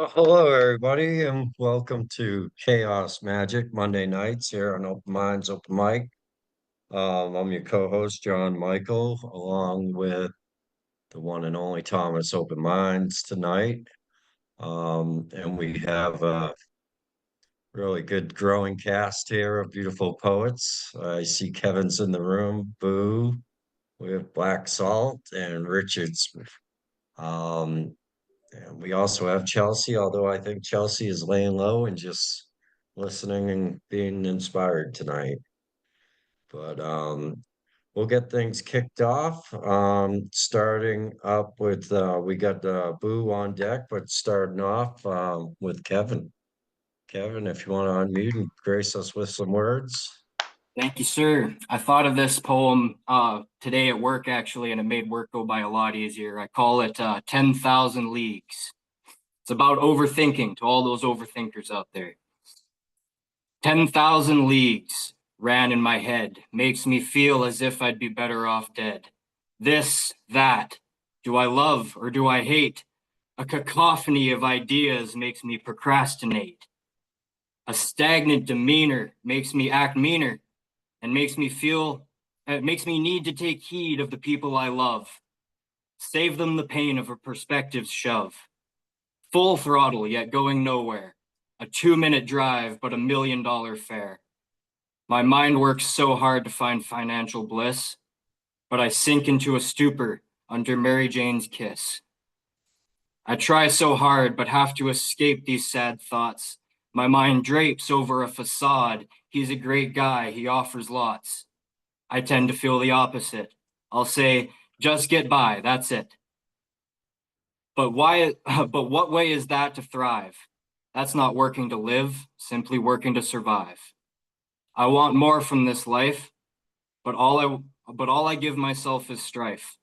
Hello, everybody, and welcome to Chaos Magic Monday nights here on Open Minds, Open Mic. I'm your co-host, John Michael, along with the one and only Thomas Open Minds tonight. And we have a really good growing cast here of beautiful poets. I see Kevin's in the room, Boo. We have Black Salt and Richards. Um, And we also have Chelsea, although I think Chelsea is laying low and just listening and being inspired tonight. But we'll get things kicked off. Starting up with we got Boo on deck, but starting off with Kevin. Kevin, if you want to unmute and grace us with some words. Thank you, sir. I thought of this poem today at work, actually, and it made work go by a lot easier. I call it 10,000 Leagues. It's about overthinking to all those overthinkers out there. 10,000 leagues ran in my head, makes me feel as if I'd be better off dead. This, that, do I love or do I hate? A cacophony of ideas makes me procrastinate. A stagnant demeanor makes me act meaner and makes me need to take heed of the people I love. Save them the pain of a perspective's shove. Full throttle, yet going nowhere. A 2-minute drive, but $1 million fare. My mind works so hard to find financial bliss, but I sink into a stupor under Mary Jane's kiss. I try so hard, but have to escape these sad thoughts. My mind drapes over a facade. He's a great guy, he offers lots. I tend to feel the opposite. I'll say, just get by, that's it. But what way is that to thrive? That's not working to live, simply working to survive. I want more from this life, but all I give myself is strife.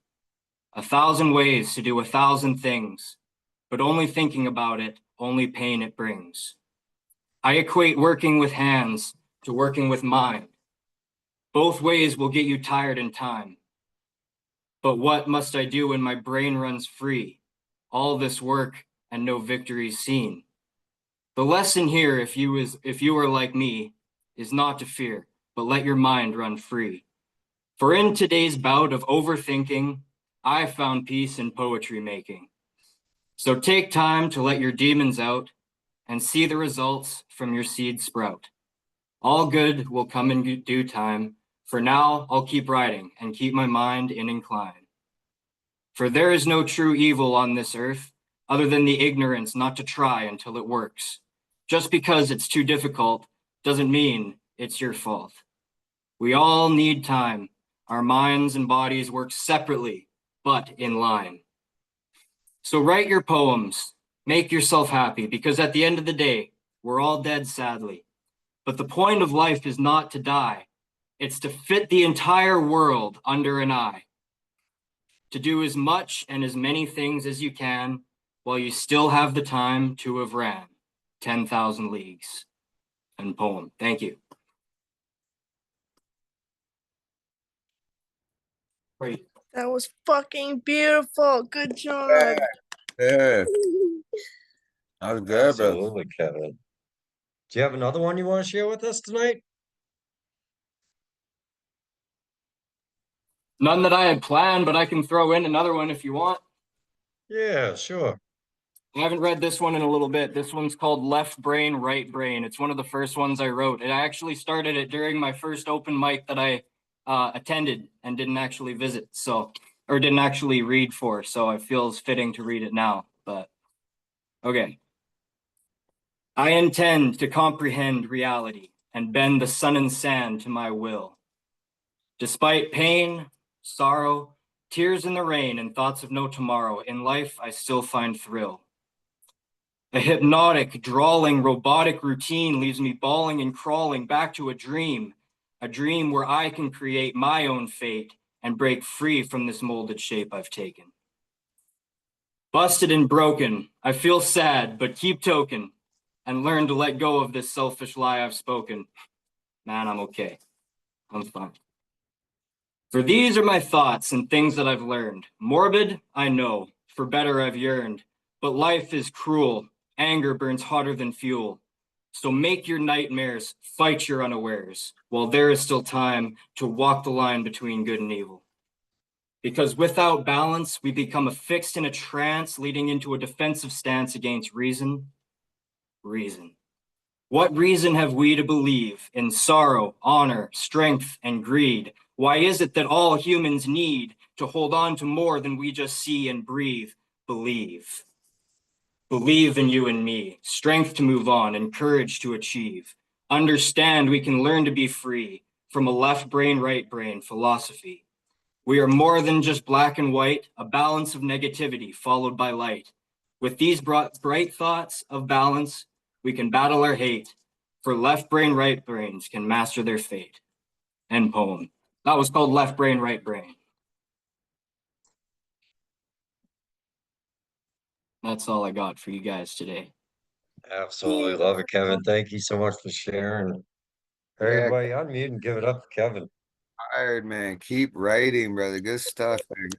1,000 ways to do 1,000 things, but only thinking about it, only pain it brings. I equate working with hands to working with mind. Both ways will get you tired in time. But what must I do when my brain runs free? All this work and no victory seen. The lesson here, if you are like me, is not to fear, but let your mind run free. For in today's bout of overthinking, I found peace in poetry making. So take time to let your demons out and see the results from your seed sprout. All good will come in due time. For now, I'll keep writing and keep my mind in incline. For there is no true evil on this earth other than the ignorance not to try until it works. Just because it's too difficult doesn't mean it's your fault. We all need time. Our minds and bodies work separately, but in line. So write your poems, make yourself happy, because at the end of the day, we're all dead, sadly. But the point of life is not to die. It's to fit the entire world under an eye. To do as much and as many things as you can while you still have the time to have ran 10,000 leagues. And poem. Thank you. Great. That was fucking beautiful. Good job. Yeah. That was good, bro. Absolutely, Kevin. Do you have another one you want to share with us tonight? None that I had planned, but I can throw in another one if you want. Yeah, sure. I haven't read this one in a little bit. This one's called Left Brain, Right Brain. It's one of the first ones I wrote. And I actually started it during my first open mic that I attended and didn't actually visit, or didn't actually read for. So it feels fitting to read it now. But okay. I intend to comprehend reality and bend the sun and sand to my will. Despite pain, sorrow, tears in the rain, and thoughts of no tomorrow, in life I still find thrill. A hypnotic, drawling, robotic routine leaves me bawling and crawling back to a dream where I can create my own fate and break free from this molded shape I've taken. Busted and broken, I feel sad, but keep token and learn to let go of this selfish lie I've spoken. Man, I'm okay. I'm fine. For these are my thoughts and things that I've learned. Morbid, I know, for better I've yearned, but life is cruel, Anger burns hotter than fuel. So make your nightmares, fight your unawares, while there is still time to walk the line between good and evil. Because without balance, we become affixed in a trance, leading into a defensive stance against reason. Reason. What reason have we to believe in sorrow, honor, strength, and greed? Why is it that all humans need to hold on to more than we just see and breathe? Believe. Believe in you and me, strength to move on and courage to achieve. Understand we can learn to be free from a left brain, right brain philosophy. We are more than just black and white, a balance of negativity followed by light. With these bright thoughts of balance, we can battle our hate, for left brain, right brains can master their fate. End poem. That was called Left Brain, Right Brain. That's all I got for you guys today. Absolutely love it, Kevin. Thank you so much for sharing. Yeah, Everybody, unmute and give it up to Kevin. tired, man. Keep writing, brother. Good stuff, man.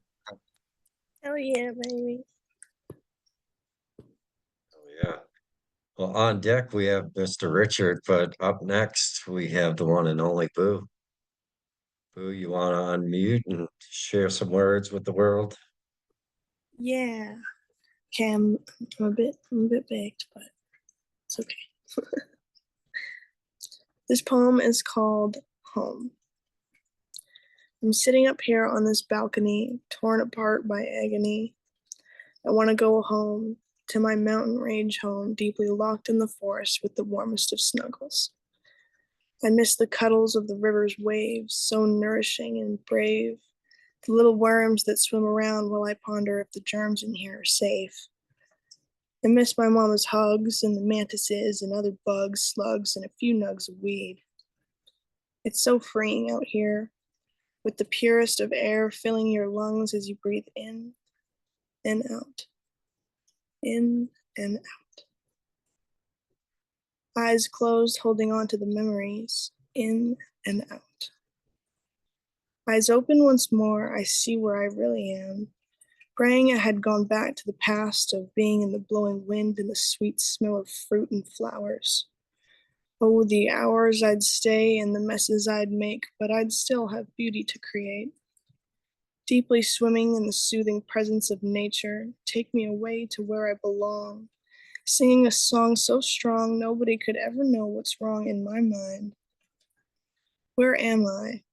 Oh yeah, baby. Oh, yeah. Well, on deck, we have Mr. Richard, but up next, we have the one and only Boo. Boo, you want to unmute and share some words with the world? Yeah. Okay, I'm a bit baked, but it's okay. This poem is called Home. I'm sitting up here on this balcony, torn apart by agony. I want to go home, to my mountain range home, deeply locked in the forest with the warmest of snuggles. I miss the cuddles of the river's waves, so nourishing and brave. The little worms that swim around while I ponder if the germs in here are safe. I miss my mama's hugs and the mantises and other bugs, slugs, and a few nugs of weed. It's so freeing out here, with the purest of air filling your lungs as you breathe in and out, in and out. Eyes closed, holding on to the memories, in and out. Eyes open once more, I see where I really am. Praying I had gone back to the past of being in the blowing wind and the sweet smell of fruit and flowers. Oh, the hours I'd stay and the messes I'd make, but I'd still have beauty to create. Deeply swimming in the soothing presence of nature, take me away to where I belong. Singing a song so strong nobody could ever know what's wrong in my mind. Where am I?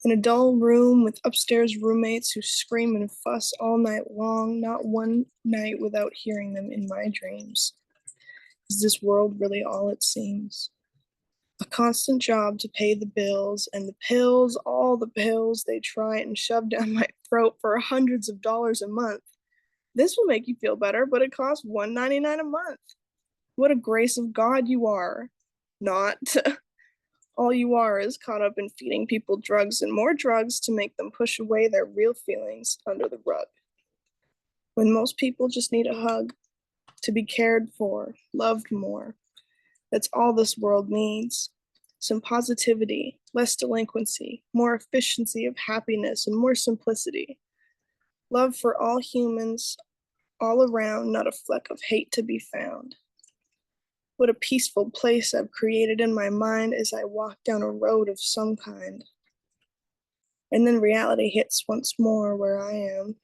In a dull room with upstairs roommates who scream and fuss all night long, not one night without hearing them in my dreams. Is this world really all it seems? A constant job to pay the bills, and the pills, all the pills they try and shove down my throat for hundreds of dollars a month. This will make you feel better, but it costs $1.99 a month. What a grace of God you are. Not. All you are is caught up in feeding people drugs and more drugs to make them push away their real feelings under the rug. When most people just need a hug, to be cared for, loved more. That's all this world needs. Some positivity, less delinquency, more efficiency of happiness, and more simplicity. Love for all humans, all around, not a fleck of hate to be found. What a peaceful place I've created in my mind as I walk down a road of some kind. And then reality hits once more where I am.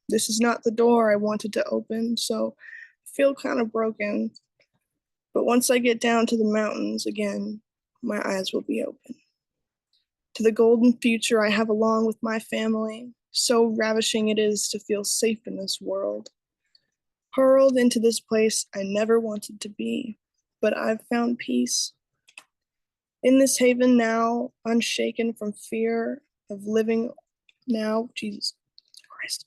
This is not the door I wanted to open, so I feel kind of broken. But once I get down to the mountains again, my eyes will be open. To the golden future I have along with my family, so ravishing it is to feel safe in this world. Hurled into this place I never wanted to be, but I've found peace. In this haven now, unshaken from fear of living now, Jesus Christ.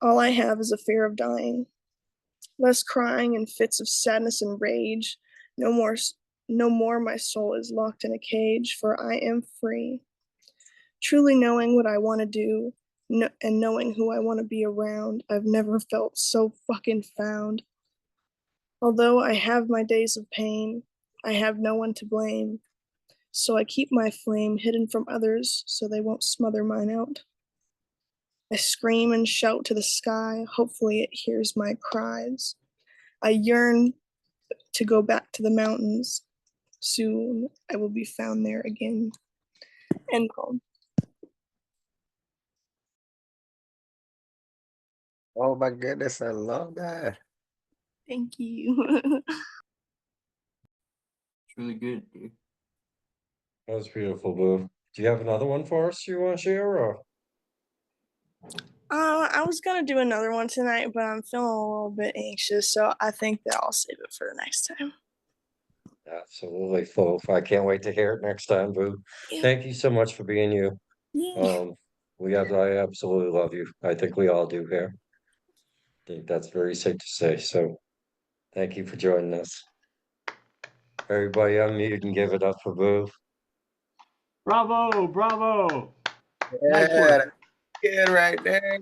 All I have is a fear of dying. Less crying and fits of sadness and rage. No more my soul is locked in a cage, for I am free. Truly knowing what I want to do, and knowing who I want to be around, I've never felt so fucking found. Although I have my days of pain, I have no one to blame. So I keep my flame hidden from others so they won't smother mine out. I scream and shout to the sky, hopefully it hears my cries. I yearn to go back to the mountains. Soon I will be found there again. End poem. Oh my goodness, I love that. Thank you. It's really good, dude. That was beautiful, Boo. Do you have another one for us you want to share, or? I was gonna do another one tonight, but I'm feeling a little bit anxious, so I think that I'll save it for the next time. Absolutely, folks. I can't wait to hear it next time, Boo. Yeah. Thank you so much for being you. Yeah. I absolutely love you. I think we all do here. I think that's very safe to say. So thank you for joining us. Everybody unmute and give it up for Boo. Bravo, bravo. Nice Yeah, work. that's good right there.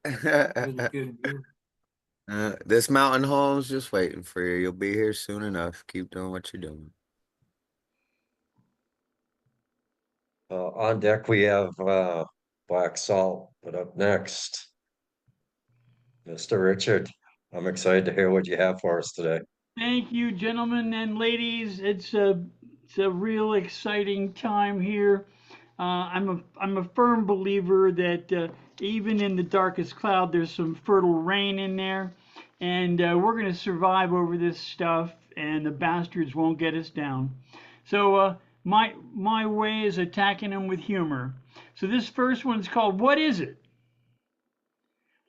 Really good, dude. This mountain home's just waiting for you. You'll be here soon enough. Keep doing what you're doing. On deck, we have Black Salt, but up next, Mr. Richard. I'm excited to hear what you have for us today. Thank you, gentlemen and ladies. It's a real exciting time here. I'm a firm believer that even in the darkest cloud, there's some fertile rain in there, and we're gonna survive over this stuff, and the bastards won't get us down. So my way is attacking them with humor. So this first one's called "What Is It?"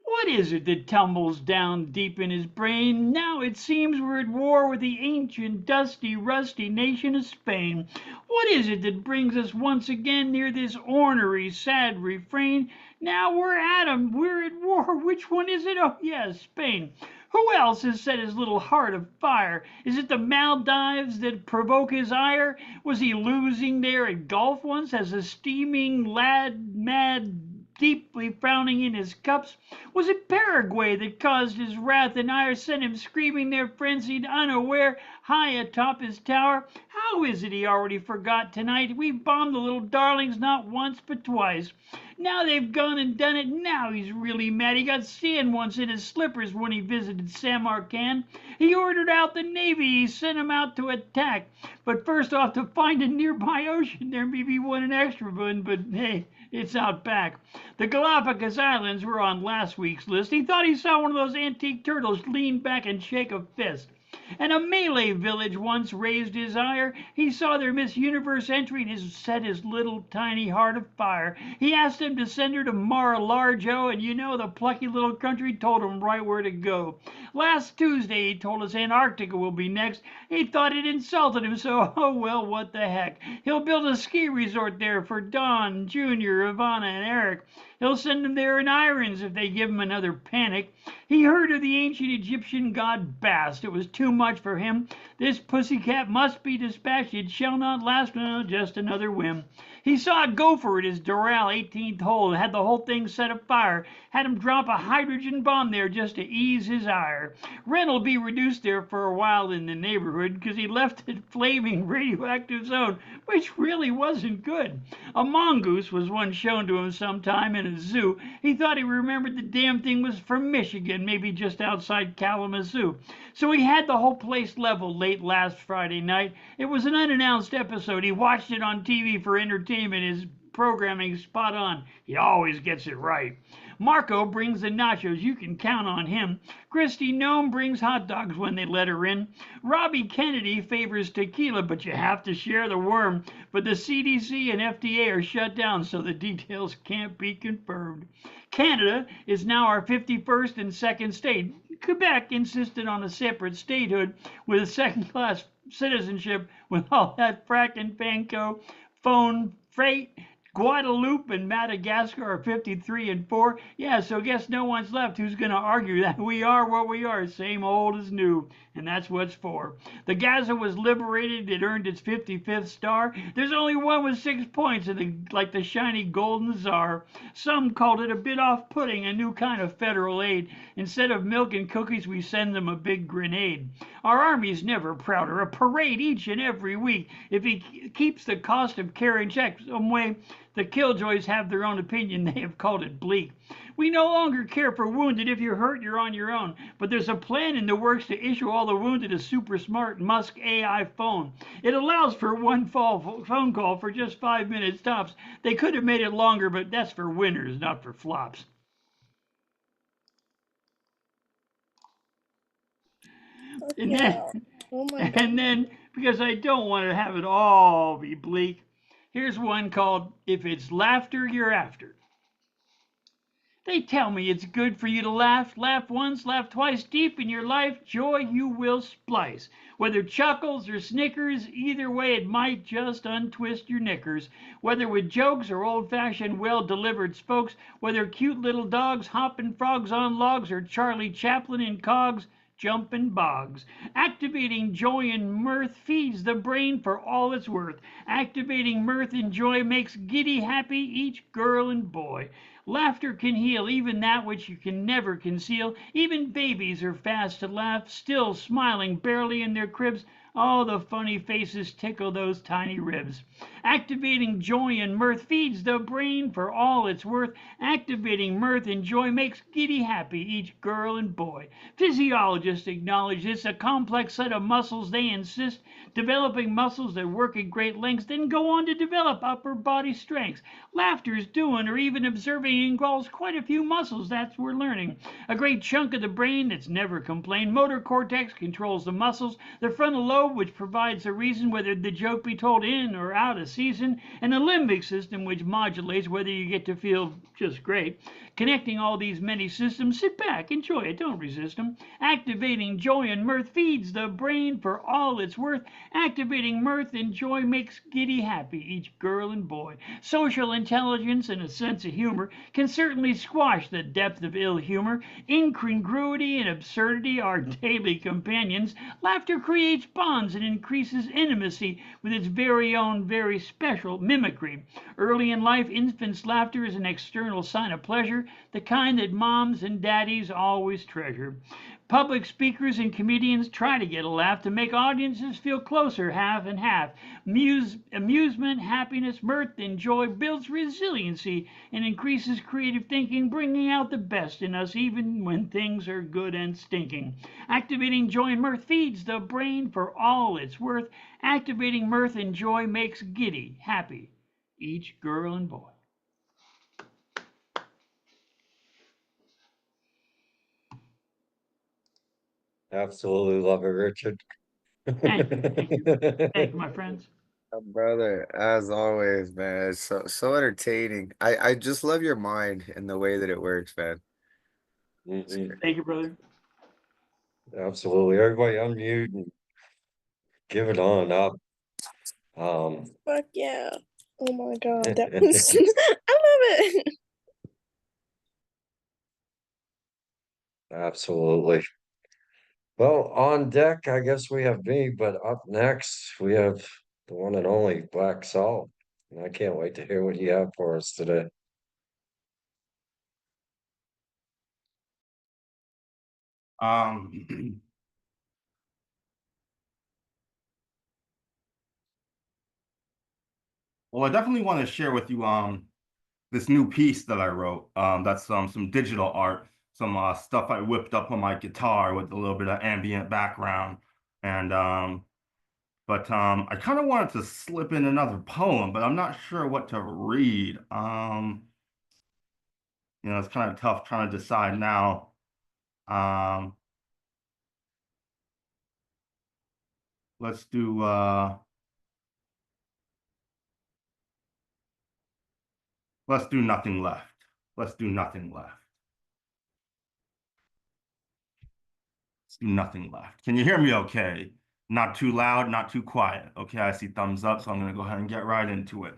What is it that tumbles down deep in his brain? Now it seems we're at war with the ancient, dusty, rusty nation of Spain. What is it that brings us once again near this ornery, sad refrain? Now we're at 'em, we're at war. Which one is it? Oh, yes, Spain. Who else has set his little heart afire? Is it the Maldives that provoke his ire? Was he losing there at golf once as a steaming lad, mad, deeply frowning in his cups? Was it Paraguay that caused his wrath and ire, sent him screaming there frenzied, unaware, high atop his tower? How is it he already forgot tonight? We've bombed the little darlings not once but twice. Now they've gone and done it. Now he's really mad. He got sand once in his slippers when he visited Samarkand. He ordered out the Navy. He sent 'em out to attack. But first off, to find a nearby ocean, there may be one an extra one, but hey, it's out back. The Galapagos Islands were on last week's list. He thought he saw one of those antique turtles lean back and shake a fist. And a Malay village once raised his ire. He saw their Miss Universe entry and set his little tiny heart afire. He asked him to send her to Mar-a-Lago, and you know the plucky little country told him right where to go. Last Tuesday he told us Antarctica will be next. He thought it insulted him, so oh well, what the heck. He'll build a ski resort there for Don, Junior, Ivana, and Eric. He'll send them there in irons if they give him another panic. He heard of the ancient Egyptian god Bast. It was too much for him. This pussycat must be dispatched. It shall not last. No, just another whim. He saw a gopher at his Doral 18th hole and had the whole thing set afire. Had him drop a hydrogen bomb there just to ease his ire. Rent'll be reduced there for a while in the neighborhood because he left it flaming radioactive zone, which really wasn't good. A mongoose was one shown to him sometime in a zoo. He thought he remembered the damn thing was from Michigan, maybe just outside Kalamazoo. So he had the whole place leveled late last Friday night. It was an unannounced episode. He watched it on TV for entertainment. His programming spot on. He always gets it right. Marco brings the nachos. You can count on him. Christy Nome brings hot dogs when they let her in. Robbie Kennedy favors tequila, but you have to share the worm. But the CDC and FDA are shut down, so the details can't be confirmed. Canada is now our 51st and second state. Quebec insisted on a separate statehood with a second-class citizenship with all that frack and panko, phone, freight. Guadeloupe and Madagascar are 53 and 4. Yeah, so guess no one's left who's going to argue that we are what we are, same old as new. And that's what's for. The Gaza was liberated. It earned its 55th star. There's only one with 6 points, like the shiny golden czar. Some called it a bit off-putting, a new kind of federal aid. Instead of milk and cookies, we send them a big grenade. Our Army's never prouder, a parade each and every week. If he keeps the cost of care in check some way, the Killjoys have their own opinion. They have called it bleak. We no longer care for wounded. If you're hurt, you're on your own. But there's a plan in the works to issue all the wounded a super smart Musk AI phone. It allows for one phone call for just 5 minutes tops. They could have made it longer, but that's for winners, not for flops. And Yeah. then, Oh my and god. then, because I don't want to have it all be bleak, here's one called If It's Laughter You're After. They tell me it's good for you to laugh. Laugh once, laugh twice. Deep in your life, joy you will splice. Whether chuckles or snickers, either way it might just untwist your knickers. Whether with jokes or old-fashioned, well-delivered spokes, whether cute little dogs hopping frogs on logs or Charlie Chaplin in cogs, jumping bogs. Activating joy and mirth feeds the brain for all it's worth. Activating mirth and joy makes giddy happy each girl and boy. Laughter can heal even that which you can never conceal. Even babies are fast to laugh, still smiling barely in their cribs. Oh, the funny faces tickle those tiny ribs. Activating joy and mirth feeds the brain for all it's worth. Activating mirth and joy makes giddy happy each girl and boy. Physiologists acknowledge this a complex set of muscles, they insist. Developing muscles that work at great lengths, then go on to develop upper body strengths. Laughter's doing or even observing involves quite a few muscles, that's we're learning. A great chunk of the brain that's never complained. Motor cortex controls the muscles. The frontal lobe, which provides the reason whether the joke be told in or out of season. And the limbic system, which modulates whether you get to feel just great. Connecting all these many systems, sit back, enjoy it, don't resist them. Activating joy and mirth feeds the brain for all it's worth. Activating mirth and joy makes giddy happy each girl and boy. Social intelligence and a sense of humor can certainly squash the depth of ill humor. Incongruity and absurdity are daily companions. Laughter creates bonds and increases intimacy with its very own, very special mimicry. Early in life, infants' laughter is an external sign of pleasure, the kind that moms and daddies always treasure. Public speakers and comedians try to get a laugh to make audiences feel closer, half and half. Amusement, happiness, mirth, and joy builds resiliency and increases creative thinking, bringing out the best in us even when things are good and stinking. Activating joy and mirth feeds the brain for all it's worth. Activating mirth and joy makes giddy, happy, each girl and boy. Absolutely love it, Richard. Thank you. Thank you, my friends. Brother, as always, man, it's so entertaining. I just love your mind and the way that it works, man. It's Mhm. great. Thank you, brother. Absolutely. Everybody unmute and give it on up. Fuck yeah. Oh my god. That was I love it. Absolutely. Well, on deck, I guess we have me, but up next we have the one and only Black Salt. And I can't wait to hear what you have for us today. Um, well, I definitely want to share with you this new piece that I wrote. That's some digital art, some stuff I whipped up on my guitar with a little bit of ambient background, and I kind of wanted to slip in another poem, but I'm not sure what to read. It's kind of tough trying to decide now. Um, let's do nothing left. Let's do nothing left. Let's do nothing left. Can you hear me okay? Not too loud, not too quiet. Okay, I see thumbs up, so I'm gonna go ahead and get right into it.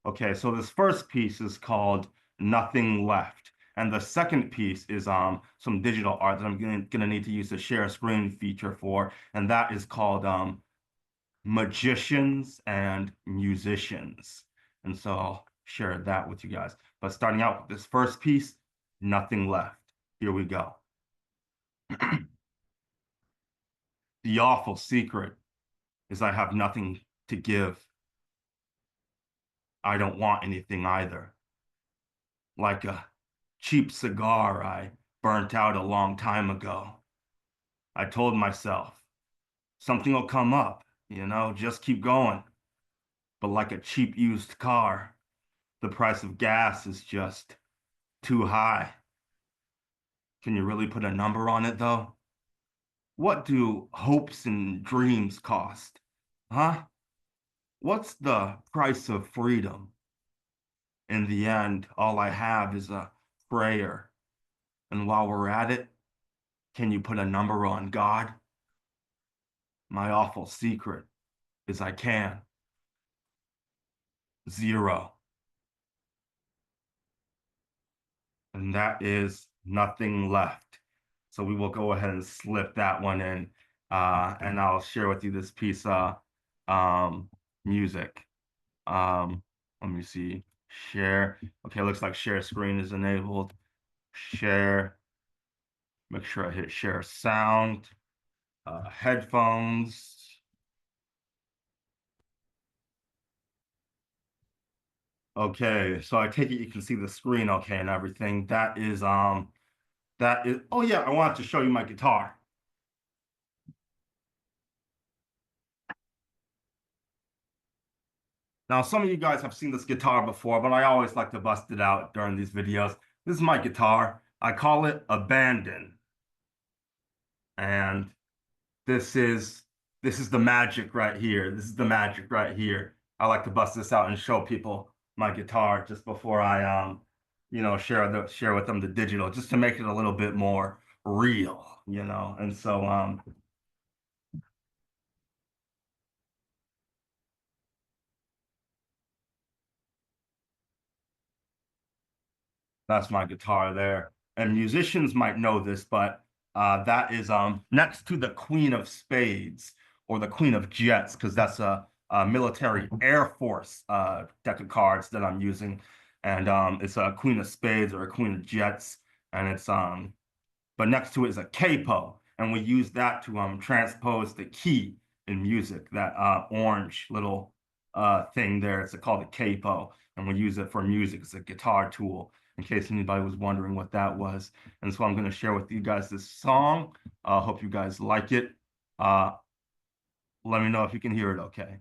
Okay, so this first piece is called Nothing Left. And the second piece is some digital art that I'm gonna need to use the share screen feature for, and that is called Magicians and Musicians. And so I'll share that with you guys. But starting out with this first piece, Nothing Left. Here we go. The awful secret is I have nothing to give. I don't want anything either. Like a cheap cigar I burnt out a long time ago. I told myself, something will come up, just keep going. But like a cheap used car, the price of gas is just too high. Can you really put a number on it, though? What do hopes and dreams cost? Huh? What's the price of freedom? In the end, all I have is a prayer. And while we're at it, can you put a number on God? My awful secret is I can. 0. And that is nothing left. So we will go ahead and slip that one in, and I'll share with you this piece of music. Let me see. Share. Okay, looks like share screen is enabled. Share. Make sure I hit share sound. Headphones. Okay, so I take it you can see the screen okay and everything. That is, oh yeah, I wanted to show you my guitar. Now, some of you guys have seen this guitar before, but I always like to bust it out during these videos. This is my guitar. I call it Abandon. And this is the Magick right here. This is the Magick right here. I like to bust this out and show people my guitar just before I share with them the digital, just to make it a little bit more real, And so that's my guitar there. And musicians might know this, but that is next to the Queen of Spades or the Queen of Jets, because that's a military Air Force deck of cards that I'm using. And it's a Queen of Spades or a Queen of Jets. And it's but next to it is a capo. And we use that to transpose the key in music, that orange little thing there. It's called a capo. And we use it for music. It's a guitar tool, in case anybody was wondering what that was. And so I'm going to share with you guys this song. Hope you guys like it. Let me know if you can hear it okay.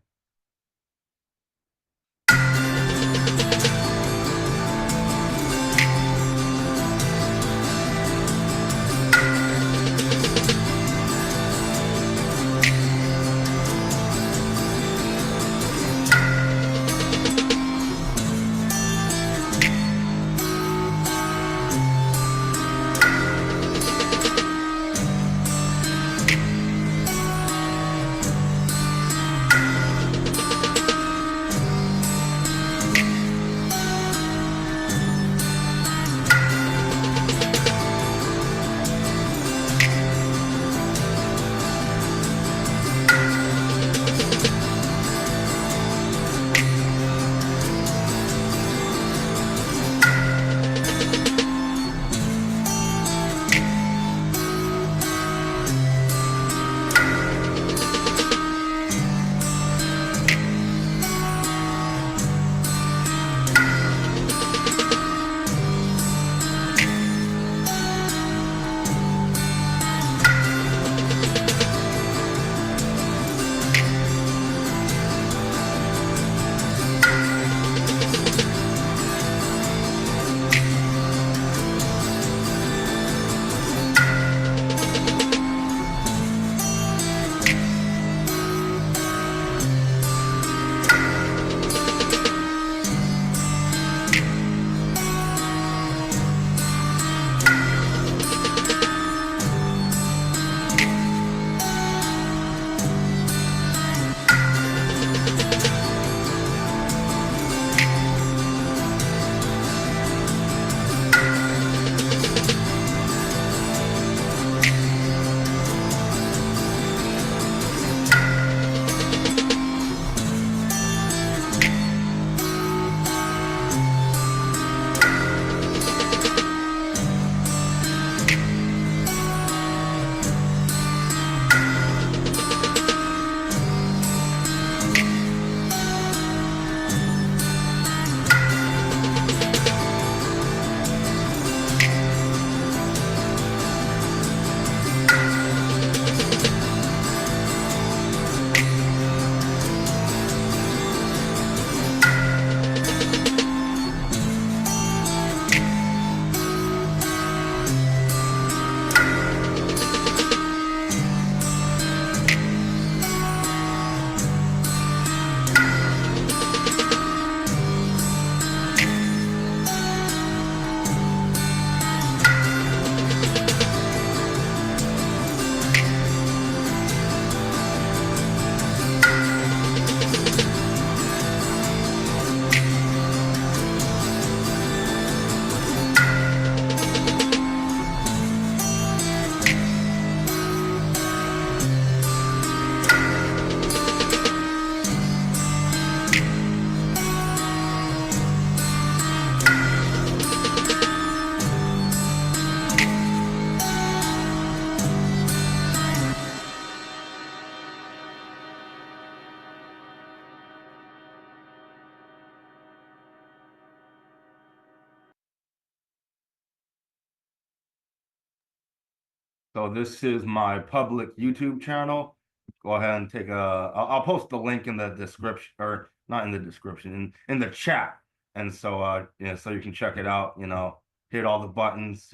So this is my public YouTube channel. Go ahead and take a. I'll post the link in the description, or not in the description, in the chat. And so yeah, so you can check it out. You know, hit all the buttons,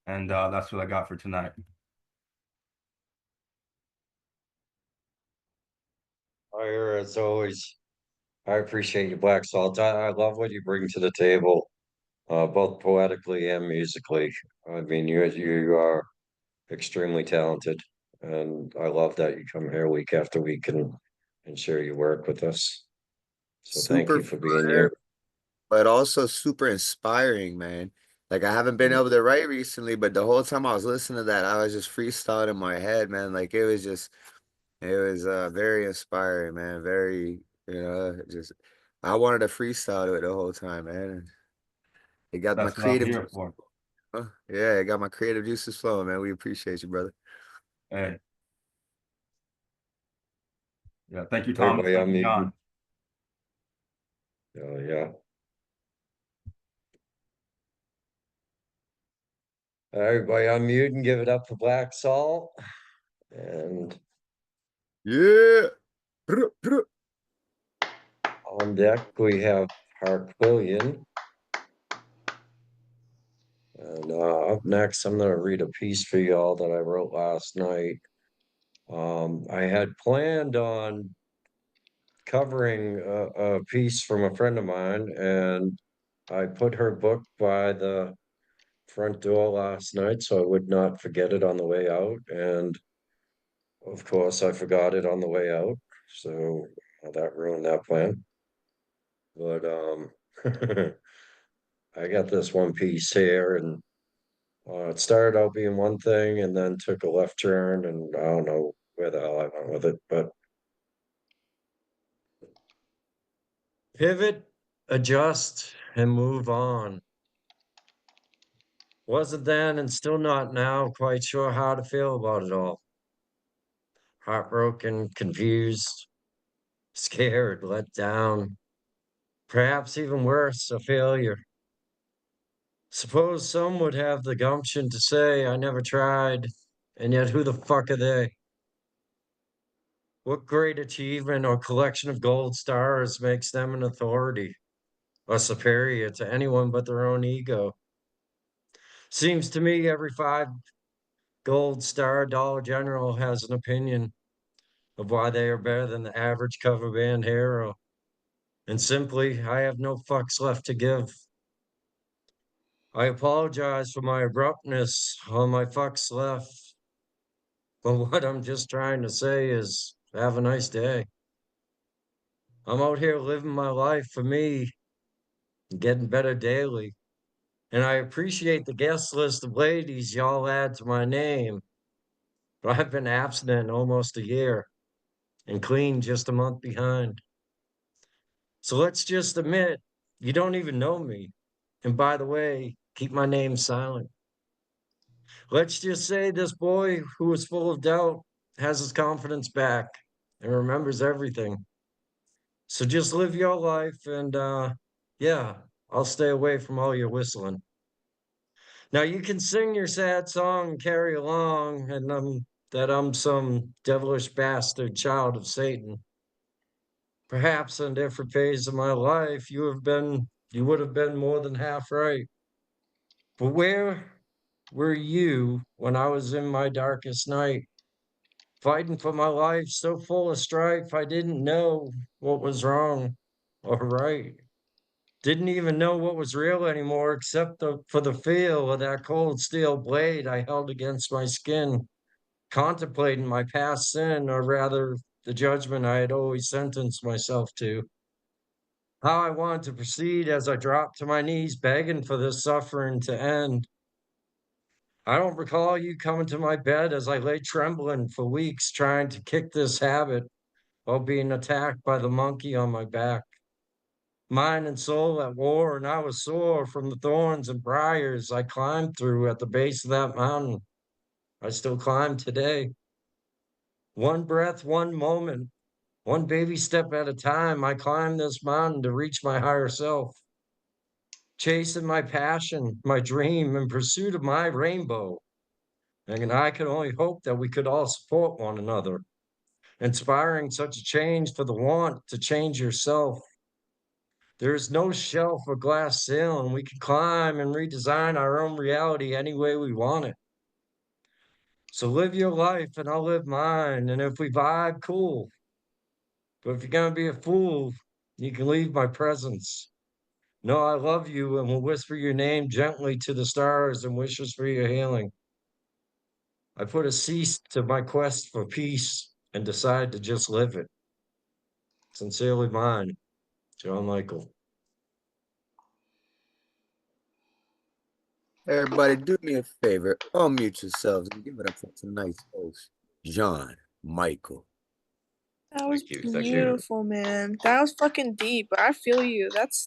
and that's what I got for tonight. Fire, as always. I appreciate you, Black Salt. I love what you bring to the table, both poetically and musically. I mean, you are extremely talented, and I love that you come here week after week and share your work with us. So thank Super you for being fire, here. but also super inspiring, man. Like I haven't been able to write recently, but the whole time I was listening to that, I was just freestyling in my head, man. Like it was very inspiring, man. Very, just I wanted to freestyle to it the whole time, man. It got my That's what I'm creative here juices. for. Yeah, it got my creative juices flowing, man. We appreciate you, brother. Hey, yeah. Thank you, Thomas. Everybody Thank you, unmute. John. Oh, yeah. Everybody unmute and give it up for Black Salt. And Yeah. Bruh, bruh. on deck, we have Harquillian. And up next, I'm going to read a piece for y'all that I wrote last night. I had planned on covering a piece from a friend of mine, and I put her book by the front door last night so I would not forget it on the way out. And of course, I forgot it on the way out. So that ruined that plan. But I got this one piece here, and it started out being one thing and then took a left turn, and I don't know where the hell I went with it, but pivot, adjust, and move on. Wasn't then and still not now quite sure how to feel about it all. Heartbroken, confused, scared, let down, perhaps even worse, a failure. Suppose some would have the gumption to say, I never tried, and yet who the fuck are they? What great achievement or collection of gold stars makes them an authority or superior to anyone but their own ego? Seems to me every five gold star Dollar General has an opinion of why they are better than the average cover band hero. And simply, I have no fucks left to give. I apologize for my abruptness, all my fucks left. But what I'm just trying to say is, have a nice day. I'm out here living my life for me, getting better daily. And I appreciate the guest list of ladies y'all add to my name. But I've been abstinent almost a year and clean just a month behind. So let's just admit you don't even know me. And by the way, keep my name silent. Let's just say this boy who is full of doubt has his confidence back and remembers everything. So just live your life and yeah, I'll stay away from all your whistling. Now you can sing your sad song and carry along and that I'm some devilish bastard child of Satan. Perhaps in different phase of my life you would have been more than half right. But where were you when I was in my darkest night? Fighting for my life, so full of strife, I didn't know what was wrong or right. Didn't even know what was real anymore, except for the feel of that cold steel blade I held against my skin, contemplating my past sin, or rather, the judgment I had always sentenced myself to. How I wanted to proceed as I dropped to my knees, begging for this suffering to end. I don't recall you coming to my bed as I lay trembling for weeks trying to kick this habit while being attacked by the monkey on my back. Mind and soul at war, and I was sore from the thorns and briars I climbed through at the base of that mountain. I still climb today. One breath, one moment, one baby step at a time, I climb this mountain to reach my higher self, chasing my passion, my dream, in pursuit of my rainbow. And I could only hope that we could all support one another, inspiring such a change for the want to change yourself. There is no shelf or glass ceiling. We can climb and redesign our own reality any way we want it. So live your life and I'll live mine. And if we vibe, cool. But if you're gonna be a fool, you can leave my presence. No, I love you and will whisper your name gently to the stars and wishes for your healing. I put a cease to my quest for peace and decide to just live it. Sincerely mine, John Michael. Everybody, do me a favor, unmute yourselves and give it up for tonight's host, John Michael. That was Thank you, thank you. beautiful, man. That was fucking deep. I feel you. That's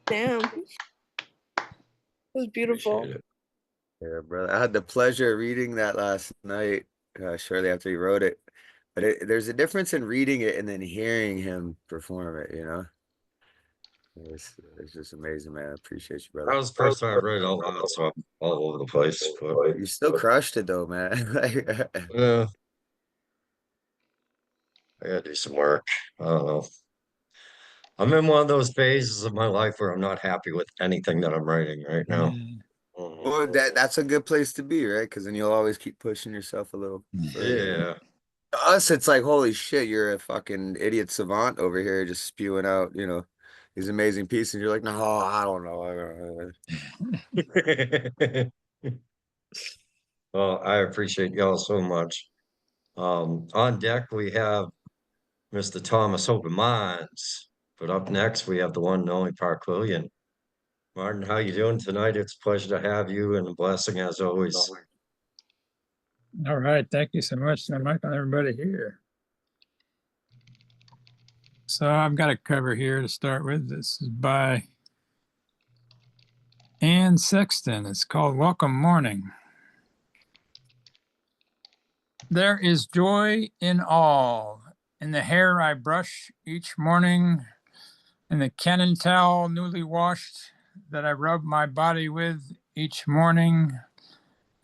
damn. It was beautiful. Appreciate it. Yeah, brother. I had the pleasure of reading that last night, shortly after he wrote it. But there's a difference in reading it and then hearing him perform it, you know? It's just amazing, man. I appreciate you, That brother. was the first time I've read it out loud, so I'm all over the place. But You still crushed it though, man. yeah, I gotta do some work. I don't know. I'm in one of those phases of my life where I'm not happy with anything that I'm writing right now. Well, that's a good place to be, right? Because then you'll always keep pushing yourself a little further. Yeah. To us, it's like, holy shit, you're a fucking idiot savant over here just spewing out, you know, these amazing pieces. And you're like, no, I don't know. Well, I appreciate y'all so much. On deck we have Mr. Thomas Open Minds, but up next we have the one and only Park William. Martin, how you doing tonight? It's a pleasure to have you and a blessing as always. All right, thank you so much, Michael, and everybody here. So I've got a cover here to start with. This is by Anne Sexton. It's called Welcome Morning. There is joy in all, in the hair I brush each morning, in the cannon towel newly washed that I rub my body with each morning,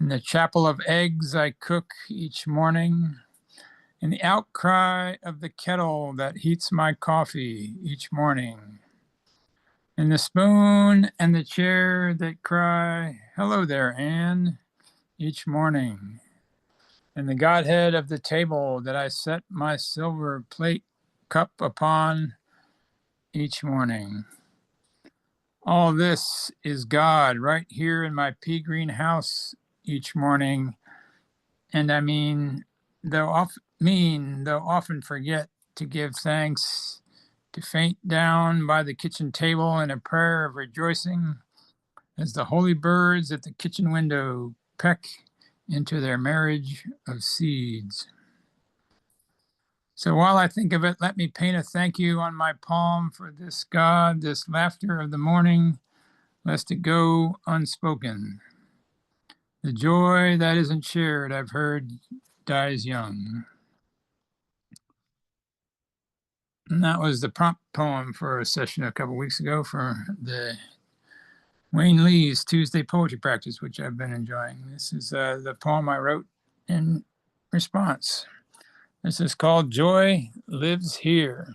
in the chapel of eggs I cook each morning, in the outcry of the kettle that heats my coffee each morning, in the spoon and the chair that cry, hello there, Anne, each morning, in the Godhead of the table that I set my silver plate cup upon each morning. All this is God right here in my pea green house each morning. And I mean, though often forget to give thanks, to faint down by the kitchen table in a prayer of rejoicing as the holy birds at the kitchen window peck into their marriage of seeds. So while I think of it, let me paint a thank you on my palm for this God, this laughter of the morning, lest it go unspoken. The joy that isn't shared, I've heard, dies young. And that was the prompt poem for a session a couple weeks ago for the Wayne Lee's Tuesday poetry practice, which I've been enjoying. This is the poem I wrote in response. This is called Joy Lives Here.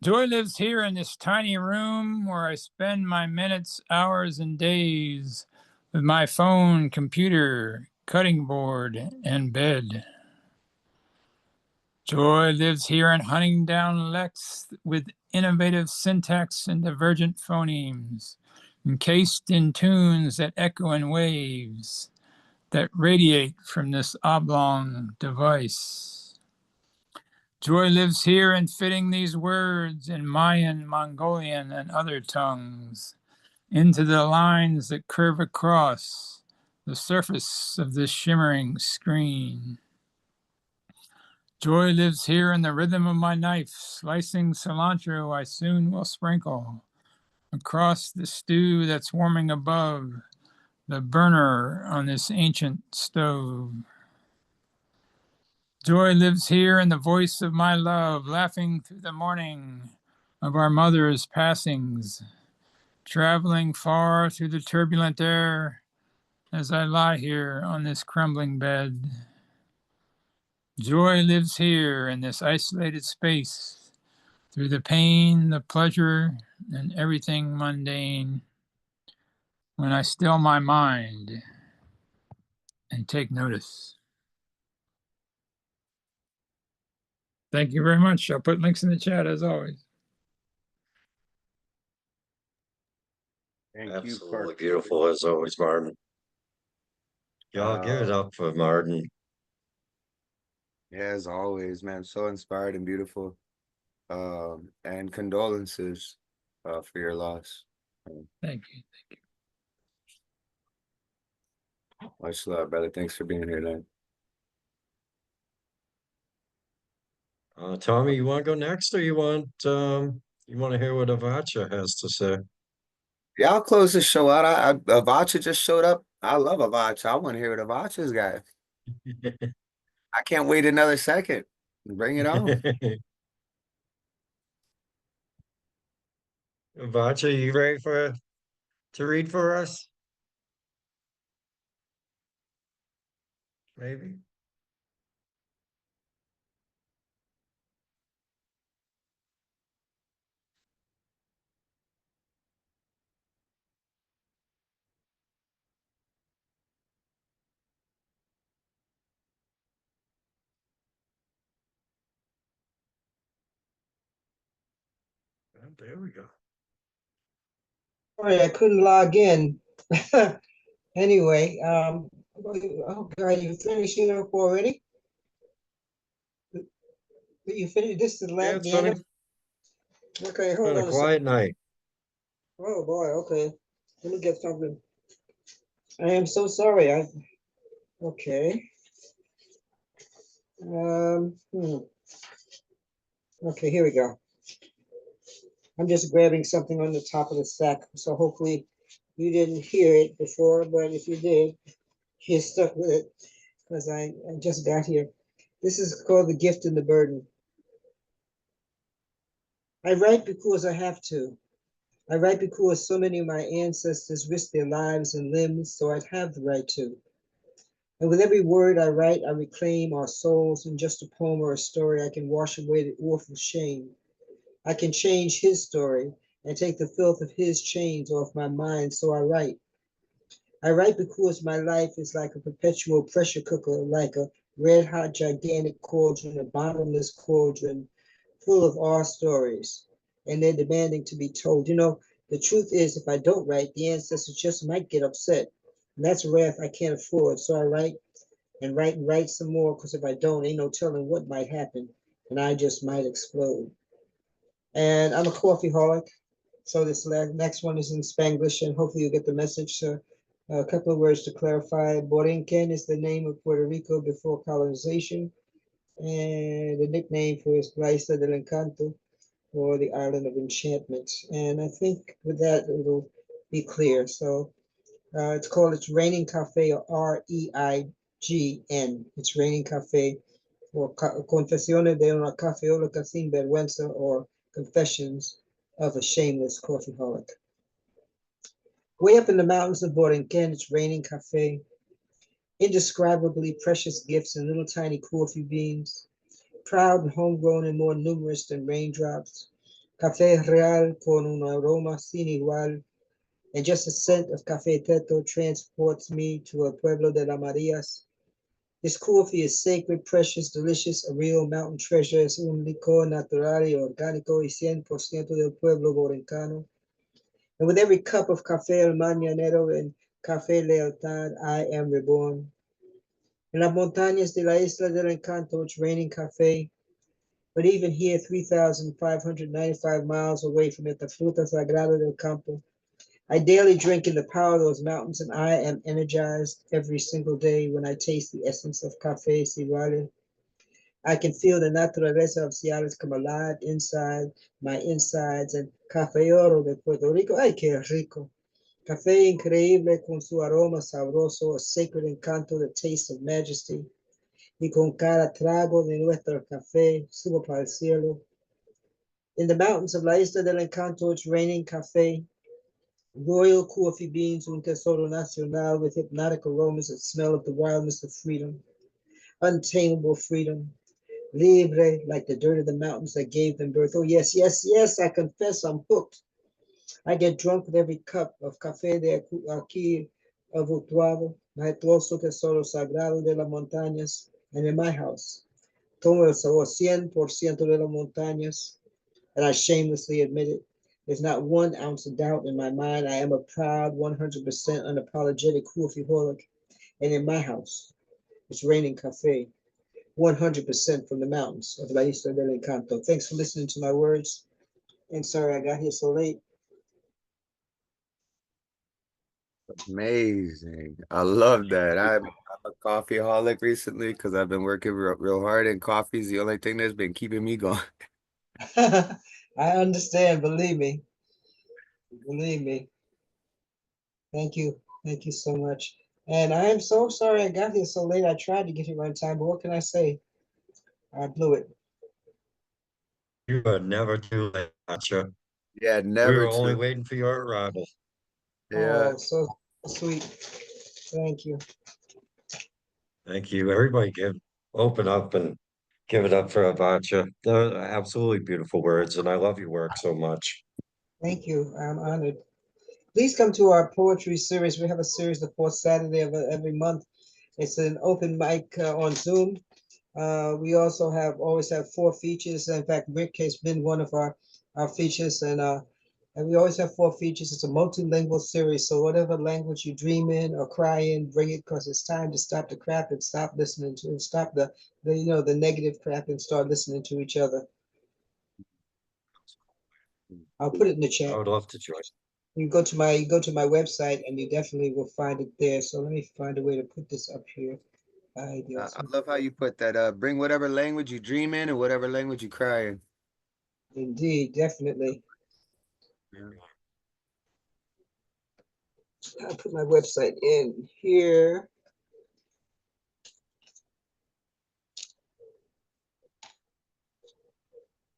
Joy lives here in this tiny room where I spend my minutes, hours, and days with my phone, computer, cutting board, and bed. Joy lives here in hunting down Lex with innovative syntax and divergent phonemes, encased in tunes that echo in waves that radiate from this oblong device. Joy lives here in fitting these words in Mayan, Mongolian, and other tongues into the lines that curve across the surface of this shimmering screen. Joy lives here in the rhythm of my knife, slicing cilantro I soon will sprinkle across the stew that's warming above the burner on this ancient stove. Joy lives here in the voice of my love, laughing through the morning of our mother's passings, traveling far through the turbulent air as I lie here on this crumbling bed. Joy lives here in this isolated space, through the pain, the pleasure, and everything mundane. When I still my mind and take notice. Thank you very much. I'll put links in the chat as always. Thank you for Absolutely beautiful as always, Martin. Y'all give it up for Martin. Yeah, as always, man. So inspired and beautiful. And condolences for your loss. Thank you. Much love, brother. Thanks for being here tonight. Tommy, you want to go next, or you want to hear what Avacha has to say? Yeah, I'll close the show out. Avacha just showed up. I love Avacha. I want to hear what Avacha's got. I can't wait another second. Bring it on. Avacha, you ready to read for us? Maybe. Well, there we go. Sorry, I couldn't log in. Anyway, oh God, you finishing up already? You finished? This is the Yeah, last, it's the been end a, of? Okay, hold been a on a quiet second. night. Oh boy, okay. Let me get something. I am so sorry. Okay. Okay, here we go. I'm just grabbing something on the top of the stack, so hopefully you didn't hear it before, but if you did, you're stuck with it because I just got here. This is called The Gift and the Burden. I write because I have to. I write because so many of my ancestors risked their lives and limbs, so I'd have the right to. And with every word I write, I reclaim our souls. In just a poem or a story, I can wash away the awful shame. I can change his story and take the filth of his chains off my mind, so I write. I write because my life is like a perpetual pressure cooker, like a red hot gigantic cauldron, a bottomless cauldron full of our stories, and they're demanding to be told. You know, the truth is, if I don't write, the ancestors just might get upset. And that's wrath I can't afford. So I write and write and write some more, because if I don't, ain't no telling what might happen, and I just might explode. And I'm a coffee holic. So this next one is in Spanglish, and hopefully you get the message. So a couple of words to clarify. Borinquen is the name of Puerto Rico before colonization, and the nickname for is La Isla del Encanto, or the Island of Enchantment. And I think with that, it'll be clear. So it's Raining Cafe, or REIGN. It's Raining Cafe, or Confesiones de una Cafeóloga Sin Vergüenza, or Confessions of a Shameless Coffeeholic. Way up in the mountains of Borinquen, it's Raining Cafe. Indescribably precious gifts in little tiny coffee beans, proud and homegrown and more numerous than raindrops. Café real con un aroma sin igual, and just a scent of Café Teto transports me to a pueblo de las Marias. This coffee is sacred, precious, delicious, a real mountain treasure. Es un licor natural y orgánico y 100% del pueblo borincano. And with every cup of Café El Mañanero and Café Lealtad, I am reborn. En las montañas de la Isla del Encanto, it's Raining Cafe. But even here, 3,595 miles away from it, the Fruta Sagrada del Campo, I daily drink in the power of those mountains, and I am energized every single day when I taste the essence of Café Ciruela. I can feel the naturaleza of Ciales come alive inside my insides, and Café Oro de Puerto Rico, ay, qué rico. Café increíble con su aroma sabroso, a sacred encanto, the taste of majesty. Y con cada trago de nuestro café, subo para el cielo. In the mountains of La Isla del Encanto, it's Raining Cafe. Royal coffee beans, un tesoro nacional with hypnotic aromas that smell of the wildness of freedom, untamable freedom, libre like the dirt of the mountains that gave them birth. Oh, yes, yes, yes, I confess I'm hooked. I get drunk with every cup of café de aquí of Utuado, majestuoso tesoro sagrado de las montañas, and in my house. Tomo el sabor 100% de las montañas, and I shamelessly admit it. There's not 1 ounce of doubt in my mind. I am a proud 100% unapologetic coffeeholic, and in my house, it's raining cafe, 100% from the mountains of La Isla del Encanto. Thanks for listening to my words, and sorry I got here so late. Amazing. I love that. I'm a coffee holic recently because I've been working real hard, and coffee is the only thing that's been keeping me going. I understand, believe me. Believe me. Thank you. Thank you so much. And I am so sorry I got here so late. I tried to get here on time, but what can I say? I blew it. You are never too late, Gotcha. Yeah, We were never only to. waiting for your arrival. Yeah. Oh, so sweet. Thank you. Thank you. Everybody open up and give it up for Avacha. They're absolutely beautiful words, and I love your work so much. Thank you. I'm honored. Please come to our poetry series. We have a series the fourth Saturday of every month. It's an open mic on Zoom. We also always have 4 features. In fact, Rick has been one of our features, and we always have 4 features. It's a multilingual series, so whatever language you dream in or cry in, bring it, because it's time to stop the crap and stop listening to and stop the negative crap and start listening to each other. I'll put it in the I chat. would love to join. You go to my website and you definitely will find it there. So let me find a way to put this up here. I love how you put that. Bring whatever language you dream in and whatever language you cry in. Indeed, definitely. Yeah. I'll put my website in here.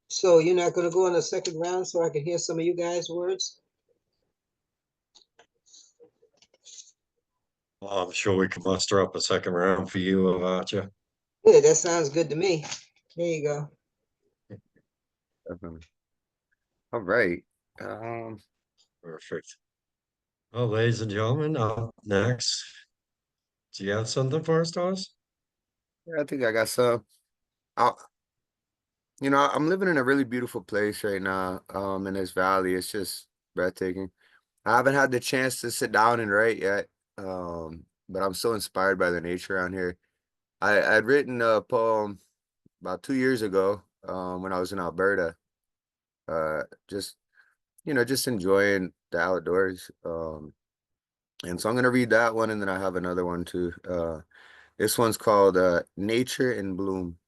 So you're not going to go on a second round so I can hear some of you guys' words? Well, I'm sure we can muster up a second round for you, Avacha. Yeah, that sounds good to me. There you go. Definitely. All right. Um, Perfect. Well, ladies and gentlemen, up next, do you have something for us, Thomas? yeah, I think I got some. I, I'm living in a really beautiful place right now, in this valley. It's just breathtaking. I haven't had the chance to sit down and write yet, but I'm so inspired by the nature around here. I'd written a poem about 2 years ago, when I was in Alberta, just, just enjoying the outdoors. And so I'm gonna read that one, and then I have another one too. This one's called Nature in Bloom.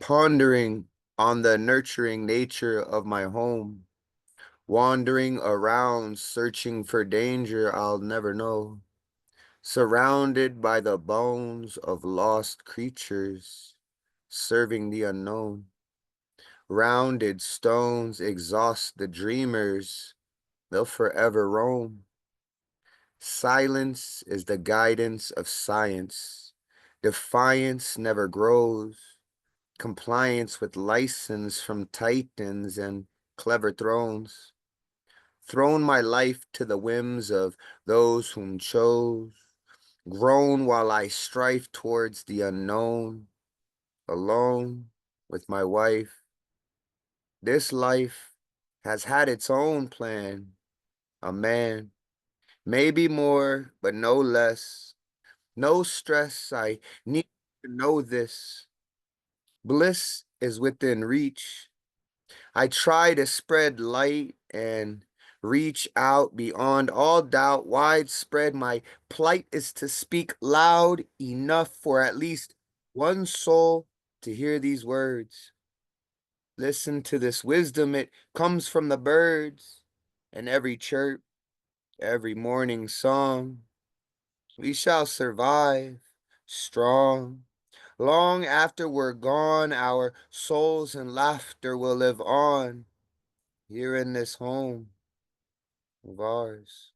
Pondering on the nurturing nature of my home, wandering around searching for danger I'll never know, surrounded by the bones of lost creatures, serving the unknown. Rounded stones exhaust the dreamers, they'll forever roam. Silence is the guidance of science. Defiance never grows. Compliance with license from titans and clever thrones. Thrown my life to the whims of those whom chose. Grown while I strive towards the unknown. Alone with my wife. This life has had its own plan. A man, maybe more, but no less. No stress, I need to know this. Bliss is within reach. I try to spread light and reach out beyond all doubt, widespread. My plight is to speak loud enough for at least one soul to hear these words. Listen to this wisdom, it comes from the birds and every chirp, every morning song. We shall survive, strong. Long after we're gone, our souls and laughter will live on here in this home. of ours.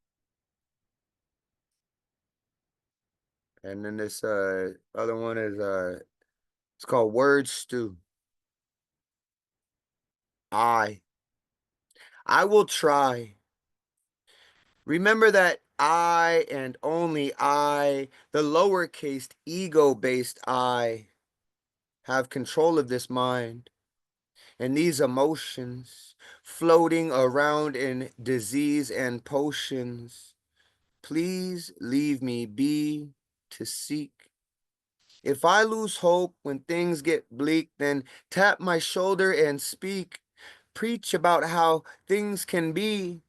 And then this other one is it's called Word Stew. I will try. Remember that I and only I, the lowercase ego-based I, have control of this mind and these emotions floating around in disease and potions. Please leave me be to seek. If I lose hope when things get bleak, then tap my shoulder and speak. Preach about how things can be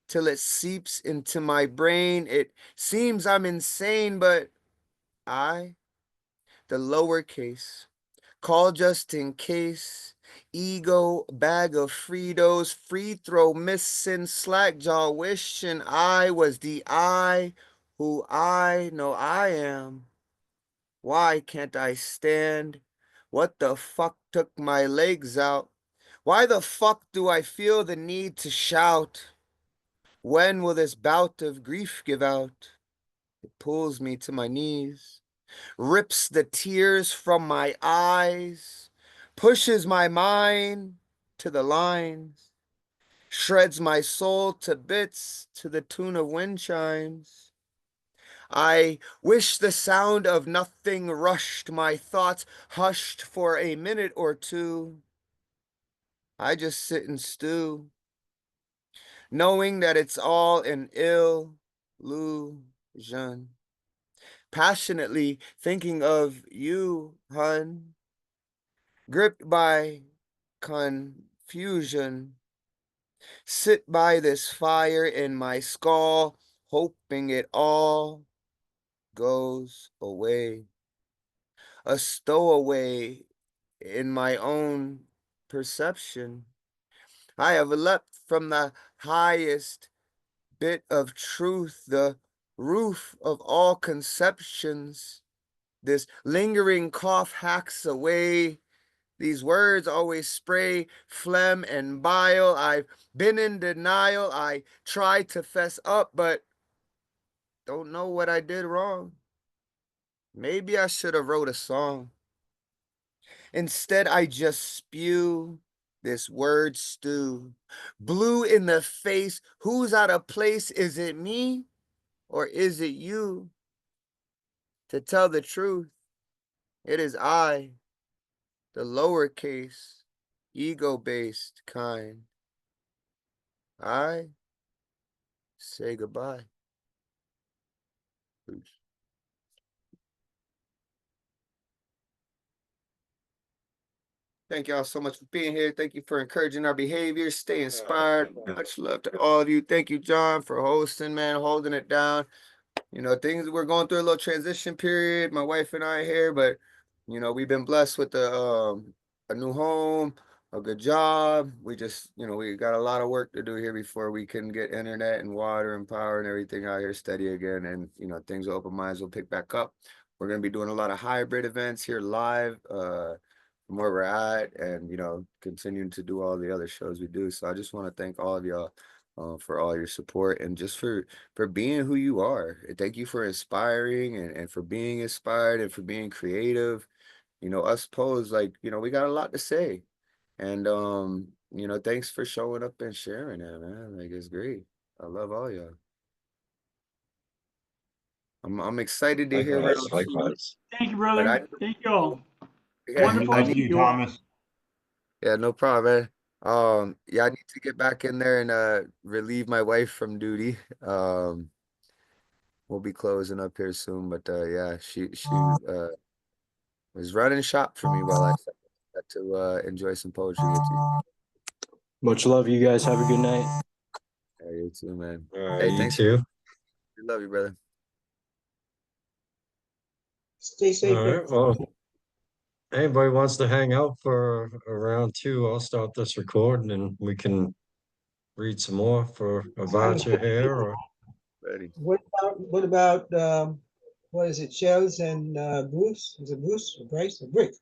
till it seeps into my brain. It seems I'm insane, but I, the lowercase, call just in case, ego, bag of Fritos, free throw missing, slack jaw wishing I was the I who I know I am. Why can't I stand? What the fuck took my legs out? Why the fuck do I feel the need to shout? When will this bout of grief give out? It pulls me to my knees, rips the tears from my eyes, pushes my mind to the lines, shreds my soul to bits to the tune of wind chimes. I wish the sound of nothing rushed my thoughts, hushed for a minute or two. I just sit and stew, knowing that it's all an illusion. Passionately thinking of you, hun, gripped by confusion. Sit by this fire in my skull, hoping it all goes away. A stowaway in my own perception. I have leapt from the highest bit of truth, the roof of all conceptions. This lingering cough hacks away. These words always spray phlegm and bile. I've been in denial. I tried to fess up, but don't know what I did wrong. Maybe I should have wrote a song. Instead, I just spew this word stew. Blue in the face. Who's out of place? Is it me or is it you? To tell the truth, it is I, the lowercase, ego-based kind. I say goodbye. Peace. Thank y'all so much for being here. Thank you for encouraging our behavior. Stay inspired. Much love to all of you. Thank you, John, for hosting, man, holding it down. You know, things we're going through a little transition period. My wife and I here, but you know, we've been blessed with a new home, a good job. We just, you know, we got a lot of work to do here before we can get internet and water and power and everything out here steady again. And you know, things with open minds will pick back up. We're gonna be doing a lot of hybrid events here live, from where we're at, and you know, continuing to do all the other shows we do. So I just want to thank all of y'all for all your support and just for being who you are. Thank you for inspiring and for being inspired and for being creative. You know, us pose, like, you know, we got a lot to say. And you know, thanks for showing up and sharing it, man. Like, it's great. I love all y'all. I'm excited to hear Likewise, what likewise. Thank you, but brother. Thank you all. Wonderful Thank to you, meet you all. Thomas. yeah, no problem, man. Yeah, I need to get back in there and relieve my wife from duty. We'll be closing up here soon, but yeah, she was running shop for me while I got to enjoy some poetry with you. Much love, you guys. Have a good night. Yeah, you too, man. All right, Hey, you thanks. too. Love you, brother. Stay safe. All right. Well, anybody wants to hang out for a round two, I'll start this recording and we can read some more for about your hair or Ready. What about what is it, Shells and Bruce? Is it Bruce or Bryce or Brick?